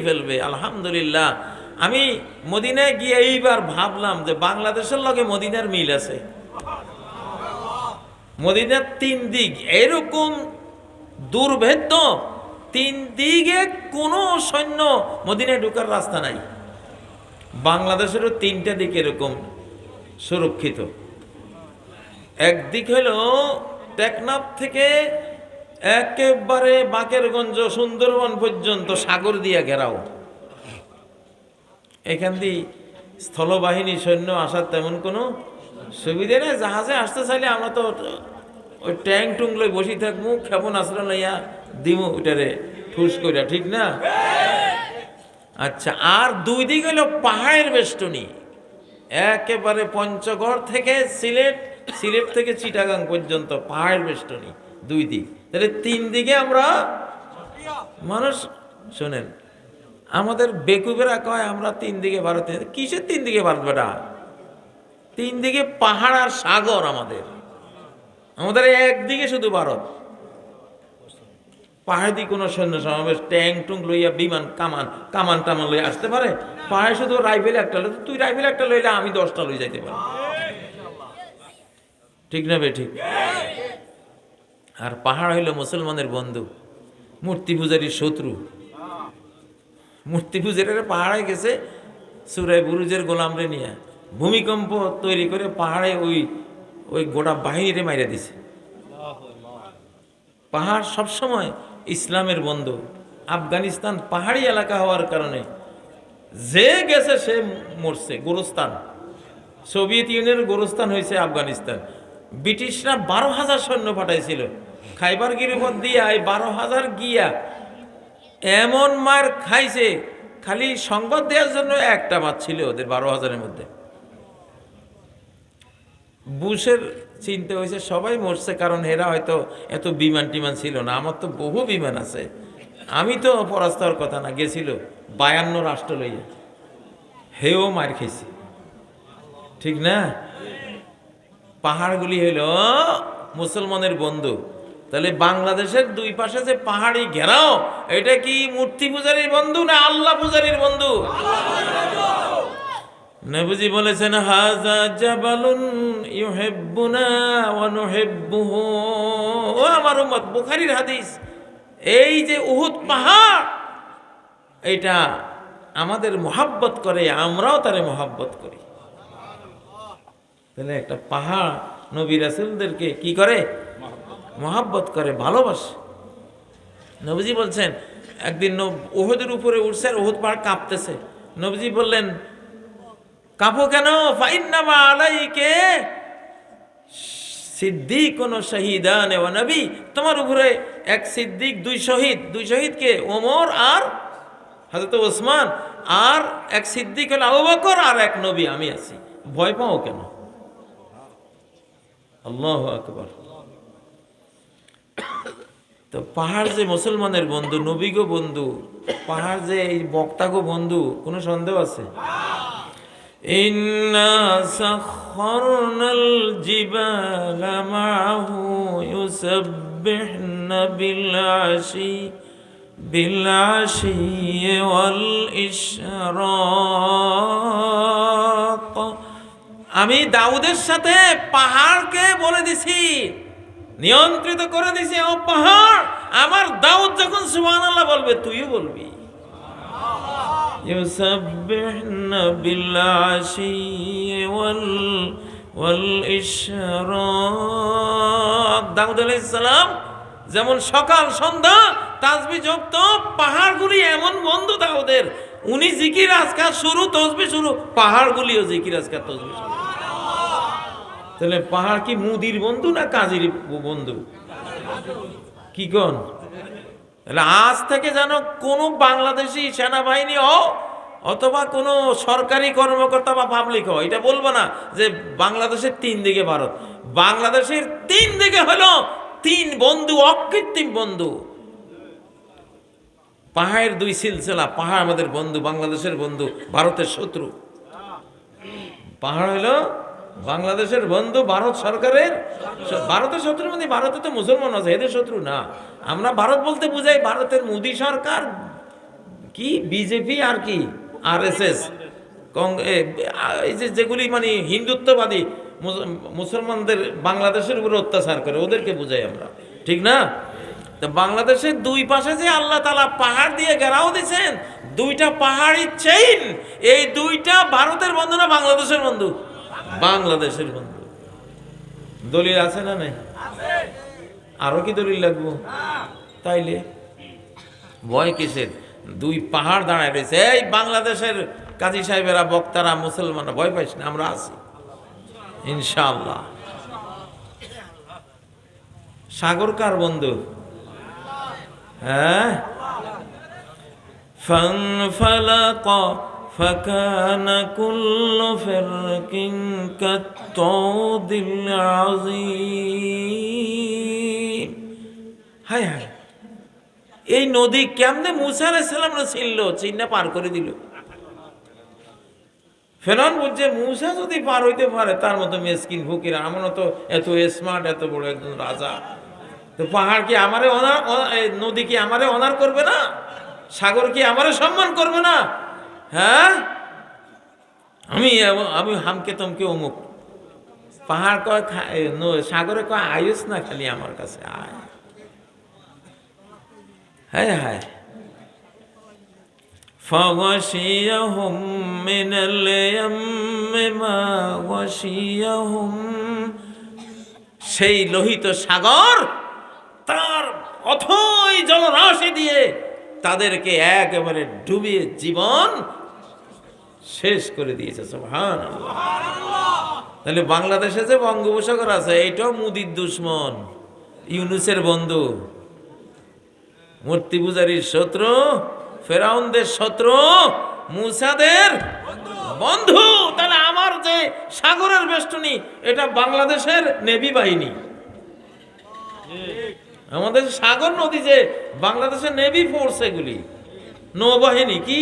ফেলবে। আলহামদুলিল্লাহ, আমি মদিনায় গিয়ে এইবার ভাবলাম যে বাংলাদেশের লগে মদিনার মিল আছে। মদিনার তিন দিক এরকম দুর্ভেদ্য, তিন দিকে কোনো সৈন্য মদিনায় ঢোকার রাস্তা নাই। বাংলাদেশেরও তিনটা দিক এরকম সুরক্ষিত। একদিক হলো টেকনাফ থেকে একেবারে বাকেরগঞ্জ সুন্দরবন পর্যন্ত সাগর দিয়া ঘেরাও। এখান দিয়ে স্থলবাহিনী সৈন্য আসার তেমন কোনো সুবিধা নেই। জাহাজে আসতে চাইলে আমরা তো ওই ট্যাঙ্ক টুং লই বসি থাকবো, ক্ষেপণাস্ত্র লইয়া দিমু ওইটারে ঠুস কইরা, ঠিক না? আচ্ছা, আর দুই দিক হলো পাহাড়ের বেষ্টনী, একেবারে পঞ্চগড় থেকে সিলেট, সিলেট থেকে চিটাগাং পর্যন্ত পাহাড়ের বেষ্টনী দুই দিক। তাহলে তিন দিকে আমরা মানুষ। শোনেন, আমাদের বেকুবেরা কয় আমরা তিন দিকে ভারত। কিসের তিন দিকে ভারত বেটা? তিন দিকে পাহাড় আর সাগর। আমাদের আমাদের একদিকে শুধু ভারত। পাহাড় দিয়ে কোনো সৈন্য সমাবেশ ট্যাঙ্ক টুঙ্ক লইয়া বিমান কামান টামান লইয়া আসতে পারে? পাহাড়ে শুধু রাইফেল একটা লই, তুই রাইফেল একটা লইলে আমি 10টা লই যাইতে পারি, ঠিক না বে ঠিক? আর পাহাড় হইল মুসলমানের বন্ধু, মূর্তি পূজারীর শত্রু। মূর্তি পূজারীরা পাহাড়ে গেছে সুরায় বুরুজের গোলামরে নিয়ে ভূমিকম্প তৈরি করে পাহাড়ে ওই গোটা বাহিনীরে মাইরা দিছে। পাহাড় সবসময় ইসলামের বন্ধু। আফগানিস্তান পাহাড়ি এলাকা হওয়ার কারণে যে গেছে সে মরছে। গোরস্থান, সোভিয়েত ইউনিয়নের গোরস্থান হয়েছে আফগানিস্তান। ব্রিটিশরা 12,000 সৈন্য পাঠাইছিল খাইবার গিরিপথ দিয়া। এই 12,000 গিয়া এমন মার খাইছে, খালি সংবাদ দেওয়ার জন্য একটা মাছ ছিল ওদের 12,000-এর মধ্যে। বুশের চিন্তা হয়েছে সবাই মরছে, কারণ এরা হয়তো এত বিমান টিমান ছিল না। আমার তো বহু বিমান আছে, আমি তো পরাস্ত হওয়ার কথা না। গেছিল 52 রাষ্ট্র লইয়া, হেও মার খেয়েছি, ঠিক না? পাহাড়গুলি হইল মুসলমানের বন্ধু। তাহলে বাংলাদেশের দুই পাশে যে পাহাড়ি ঘেরাও, এটা কি মূর্তি পূজারীর বন্ধু না আল্লাহ পূজারীর বন্ধু? নবীজি বলেছেন হাযা জাবালুন ইউহিব্বুনা ওয়া নুহিব্বুহু। ও আমার উম্মত, বুখারীর হাদিস। এই যে উহুদ পাহাড়, এটা আমাদের মহব্বত করে, আমরাও তারে মহব্বত করি। তাহলে একটা পাহাড় নবী রাসূলদেরকে কি করে? মহব্বত করে, ভালোবাসে। নবীজি বলছেন একদিন উহুদের উপরে উঠছে আর উহুদ পাহাড় কাঁপতেছে। নবীজি বললেন কাঁপো কেন? ফাইন্নামা আলাইকে সিদ্দিকুন ওয়া শাহীদান ওয়া নবী। তোমার উপরে এক সিদ্দিক, দুই শহীদ। দুই শহীদকে ওমর আর হযরত ওসমান, আর এক সিদ্দিক হলো আবু বকর, আর এক নবী আমি আছি। ভয় পাও কেন? আল্লাহু আকবার। তো পাহাড় যে মুসলমানের বন্ধু, নবীগো বন্ধু, পাহাড় যে এই বক্তাগো বন্ধু, কোনো সন্দেহ আছে? ইন্না সাখখারনাল জিবালা মাহু ইউসাব্বিহনা বিল আশি ওয়াল ইশরাক। আমি দাউদের সাথে পাহাড়কে বলে দিছি, নিয়ন্ত্রিত করে দিছি, ও পাহাড়, আমার দাউদ যখন সুবহানাল্লাহ বলবে তুইও বলবি। ইউসাব্বিহনা বিল আশি ওয়াল ইশরাক। দাউদ আলাইহিস সালাম যেমন সকাল সন্ধ্যা তাসবিহ জপত, পাহাড়গুলি এমন বন্ধু দাউদের, উনি জিকির আজকার শুরু, তাসবিহ শুরু, পাহাড়গুলিও জিকির আজকার তাসবিহ শুরু। তাহলে পাহাড় কি মুদির বন্ধু না কাজীর বন্ধু? কি কোন? তাহলে আজ থেকে যেন কোনো বাংলাদেশি সেনাবাহিনী অথবা কোনো সরকারি কর্মকর্তা বা পাবলিক এটা বলবো না যে বাংলাদেশের তিন দিকে ভারত। বাংলাদেশের তিন দিকে হলো তিন বন্ধু, অকৃত্রিম বন্ধু। পাহাড়ের দুই সিলসিলা। পাহাড় আমাদের বন্ধু, বাংলাদেশের বন্ধু, ভারতের শত্রু। পাহাড় হলো বাংলাদেশের বন্ধু, ভারত সরকারের। ভারতের শত্রু মানে ভারতে তো মুসলমান আছে, এদের শত্রু না। আমরা ভারত বলতে বুঝাই ভারতের মোদী সরকার, কি বিজেপি আর কি আরএসএস এই যে যেগুলি মানে হিন্দুত্ববাদী মুসলমানদের বাংলাদেশের উপর অত্যাচার করে ওদেরকে বুঝাই আমরা, ঠিক না? তো বাংলাদেশের দুই পাশে যে আল্লাহ তাআলা পাহাড় দিয়ে ঘেরাও দিয়েছেন, দুইটা পাহাড়ি চেইন, এই দুইটা ভারতের বন্ধু না বাংলাদেশের বন্ধু? বাংলাদেশের বন্ধু। দলিল আছে না নাই? আরো কি দলিল লাগবো? তাইলে ভয় কিসের? দুই পাহাড় দাঁড়ায় রয়েছে। এই বাংলাদেশের কাজী সাহেবেরা, বক্তারা, মুসলমানরা ভয় পাইস না, আমরা আছি ইনশাআল্লাহ। সাগর কার বন্ধু? হ্যাঁ, فانفلق فكان كل فرق كالطود العظيم। হায় হায়, এই নদী কেমনে মুসা আলাইহিস সালামরা ছিল, চিন্না পার করে দিল। ফেরাউন বুঝছে মুসা যদি পার হইতে পারে, তার মতো মেসকিন ফকির, আমার তো এত স্মার্ট, এত বড় একজন রাজা, তো পাহাড় কি আমারে অনার, নদী কি আমারে অনার করবে না? সাগর কি আমারে সম্মান করবে না? হ্যাঁ, আমি হামকে তমকে অমুক। পাহাড় কয়, সাগরে কয় আয়ুস না, খালি আমার কাছে আয়। হায় হায়, فغشيهم من اليم ما غشيهم। সেই লোহিত সাগর তার অথই জলরাশি দিয়ে তাদেরকে একেবারে ডুবিয়ে জীবন শেষ করে দিয়েছে। সুবহানাল্লাহ। তাহলে বাংলাদেশে যে বঙ্গোপসাগর আছে, এইটাও মুদির দুশ্মন, ইউনুসের বন্ধু, মূর্তি পূজারীর শত্রু, ফেরাউনদের শত্রু, মুসাদের বন্ধু। তাহলে আমার যে সাগরের বেষ্টনী, এটা বাংলাদেশের নেভি বাহিনী। আমাদের সাগর নদী যে বাংলাদেশের নেভি ফোর্স, এগুলি নৌবাহিনী। কি